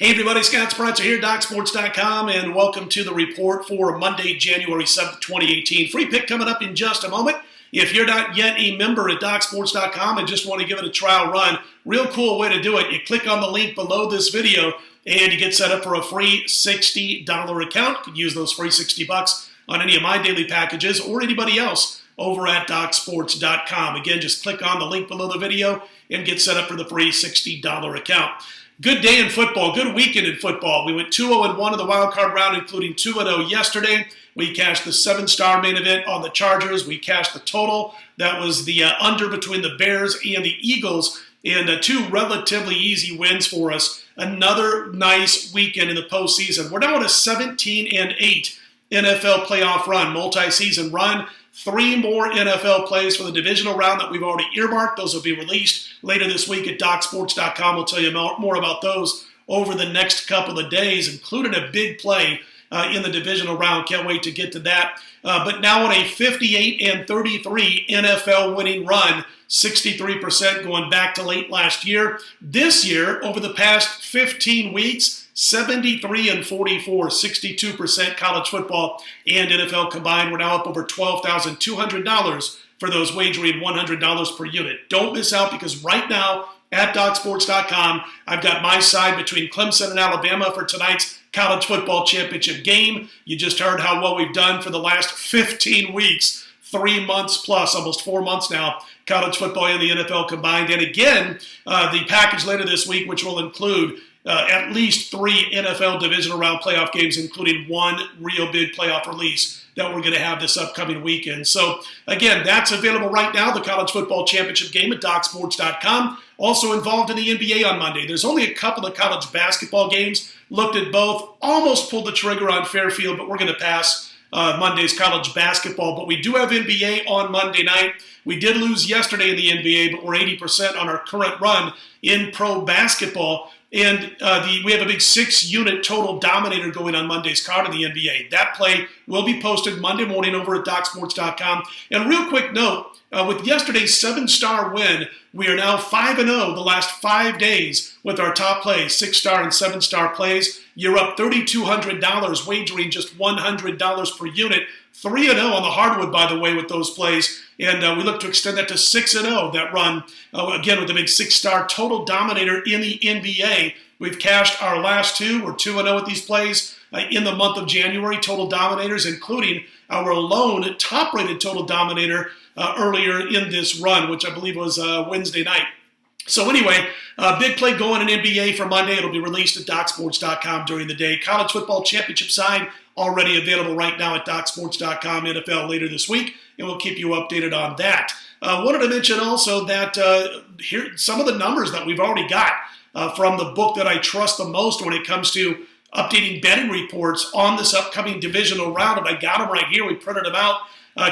Hey everybody, Scott Spreitzer here, DocSports.com, and welcome to the report for Monday, January 7th, 2018. Free pick coming up in just a moment. If you're not yet a member at DocSports.com and just want to give it a trial run, real cool way to do it. You click on the link below this video and you get set up for a free $60 account. You can use those free $60 on any of my daily packages or anybody else over at DocSports.com. Again, just click on the link below the video and get set up for the free $60 account. Good day in football, good weekend in football. We went 2-0-1 in the wild card round, including 2-0 yesterday. We cashed the 7-star main event on the Chargers. We cashed the total. That was the under between the Bears and the Eagles, and two relatively easy wins for us. Another nice weekend in the postseason. We're now on a 17-8 NFL playoff run, multi-season run. 3 more NFL plays for the divisional round that we've already earmarked. Those will be released later this week at DocSports.com. We'll tell you more about those over the next couple of days, including a big play in the divisional round. Can't wait to get to that. But now on a 58-33 NFL winning run, 63% going back to late last year. This year, over the past 15 weeks, 73-44, 62% college football and NFL combined. We're now up over $12,200 for those wagering $100 per unit. Don't miss out, because right now at DocSports.com, I've got my side between Clemson and Alabama for tonight's college football championship game. You just heard how well we've done for the last 15 weeks, 3 months plus, almost 4 months now, college football and the NFL combined. And again, the package later this week, which will include at least 3 NFL divisional round playoff games, including one real big playoff release that we're going to have this upcoming weekend. So, again, that's available right now, the college football championship game at DocSports.com. Also involved in the NBA on Monday. There's only a couple of college basketball games. Looked at both, almost pulled the trigger on Fairfield, but we're going to pass Monday's college basketball. But we do have NBA on Monday night. We did lose yesterday in the NBA, but we're 80% on our current run in pro basketball. And we have a big 6-unit total dominator going on Monday's card in the NBA. That play will be posted Monday morning over at DocSports.com. And real quick note, with yesterday's 7-star win, we are now 5-0 the last 5 days with our top plays, 6-star and 7-star plays. You're up $3,200, wagering just $100 per unit. 3-0 on the hardwood, by the way, with those plays. And we look to extend that to 6-0, that run, again, with the big 6-star total dominator in the NBA. We've cashed our last 2. We're 2-0 with these plays in the month of January, total dominators, including our lone top-rated total dominator earlier in this run, which I believe was Wednesday night. So anyway, big play going in NBA for Monday. It'll be released at DocSports.com during the day. College football championship side already available right now at DocSports.com. NFL later this week, and we'll keep you updated on that. Wanted to mention also that here some of the numbers that we've already got from the book that I trust the most when it comes to updating betting reports on this upcoming divisional round. And I got them right here. We printed them out.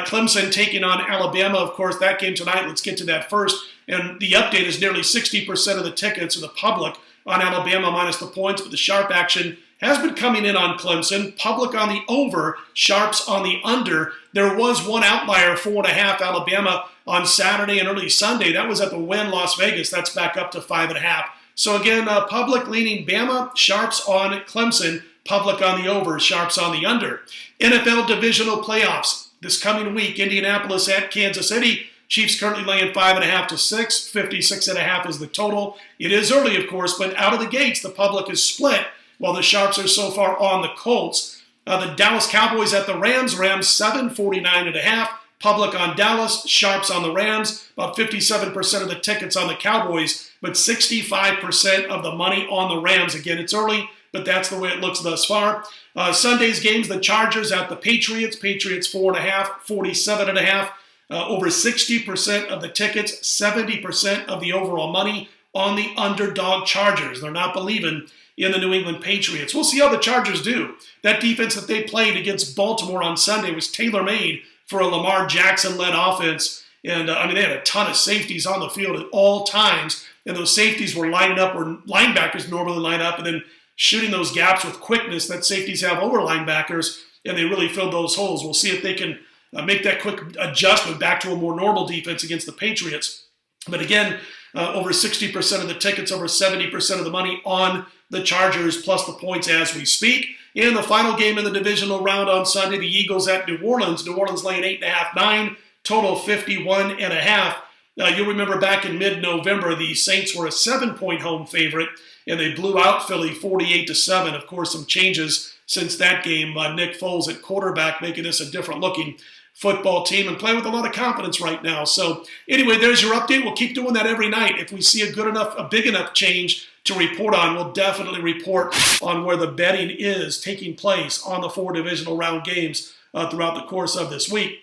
Clemson taking on Alabama. Of course, that game tonight. Let's get to that first. And the update is nearly 60% of the tickets of the public on Alabama minus the points, but the sharp action has been coming in on Clemson. Public on the over, sharps on the under. There was one outlier, 4.5 Alabama on Saturday and early Sunday. That was at the Wynn Las Vegas. That's back up to 5.5. So again, public leaning Bama, sharps on Clemson. Public on the over, sharps on the under. NFL divisional playoffs this coming week. Indianapolis at Kansas City. Chiefs currently laying 5.5 to 6. 56.5 is the total. It is early, of course, but out of the gates, the public is split, while the sharps are so far on the Colts. The Dallas Cowboys at the Rams. Rams 7, 49.5. Public on Dallas, sharps on the Rams. About 57% of the tickets on the Cowboys, but 65% of the money on the Rams. Again, it's early, but that's the way it looks thus far. Sunday's games, the Chargers at the Patriots. Patriots 4.5, 47.5. Over 60% of the tickets, 70% of the overall money on the underdog Chargers. They're not believing in the New England Patriots. We'll see how the Chargers do. That defense that they played against Baltimore on Sunday was tailor-made for a Lamar Jackson-led offense. And, they had a ton of safeties on the field at all times. And those safeties were lining up where linebackers normally line up and then shooting those gaps with quickness that safeties have over linebackers. And they really filled those holes. We'll see if they can make that quick adjustment back to a more normal defense against the Patriots. But again, over 60% of the tickets, over 70% of the money on the Chargers plus the points as we speak. In the final game in the divisional round on Sunday, the Eagles at New Orleans. New Orleans laying 8.5, 9, total 51.5. You'll remember back in mid-November, the Saints were a 7-point home favorite, and they blew out Philly 48-7. Of course, some changes since that game. Nick Foles at quarterback, making this a different-looking football team and playing with a lot of confidence right now. So anyway, there's your update. We'll keep doing that every night. If we see a big enough change to report on, we'll definitely report on where the betting is taking place on the 4 divisional round games throughout the course of this week.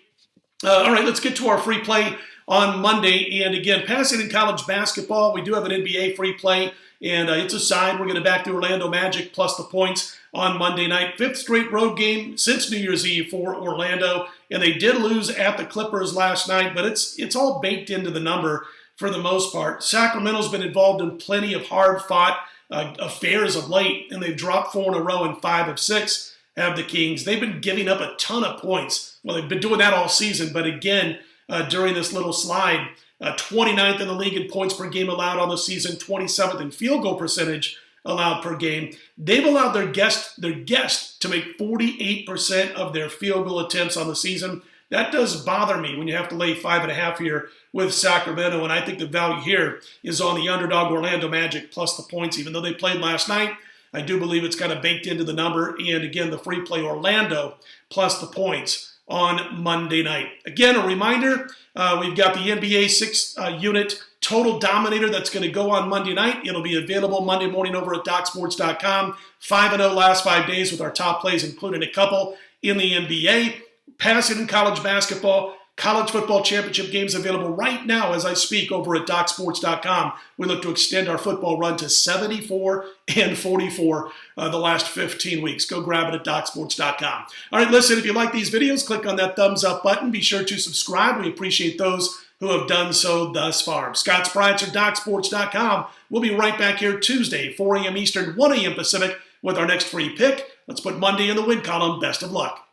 All right, let's get to our free play on Monday. And again, passing in college basketball, we do have an NBA free play, and it's a side. We're going to back the Orlando Magic plus the points on Monday night. 5th straight road game since New Year's Eve for Orlando, and they did lose at the Clippers last night, but it's all baked into the number for the most part. Sacramento's been involved in plenty of hard-fought affairs of late, and they've dropped 4 in a row, and 5 of 6 have the Kings. They've been giving up a ton of points. Well, they've been doing that all season, but again, during this little slide, 29th in the league in points per game allowed on the season, 27th in field goal percentage allowed per game. They've allowed their guests to make 48% of their field goal attempts on the season. That does bother me when you have to lay 5.5 here with Sacramento, and I think the value here is on the underdog Orlando Magic plus the points. Even though they played last night, I do believe it's kind of baked into the number. And again, the free play Orlando plus the points on Monday night. Again, a reminder, we've got the NBA 6-unit Total Dominator that's going to go on Monday night. It'll be available Monday morning over at DocSports.com. 5-0 last 5 days with our top plays, including a couple in the NBA. Passing in college basketball, college football championship games available right now as I speak over at DocSports.com. We look to extend our football run to 74-44 the last 15 weeks. Go grab it at DocSports.com. All right, listen, if you like these videos, click on that thumbs up button. Be sure to subscribe. We appreciate those who have done so thus far. Scott Spreitzer, DocSports.com. We'll be right back here Tuesday, 4 a.m. Eastern, 1 a.m. Pacific with our next free pick. Let's put Monday in the win column. Best of luck.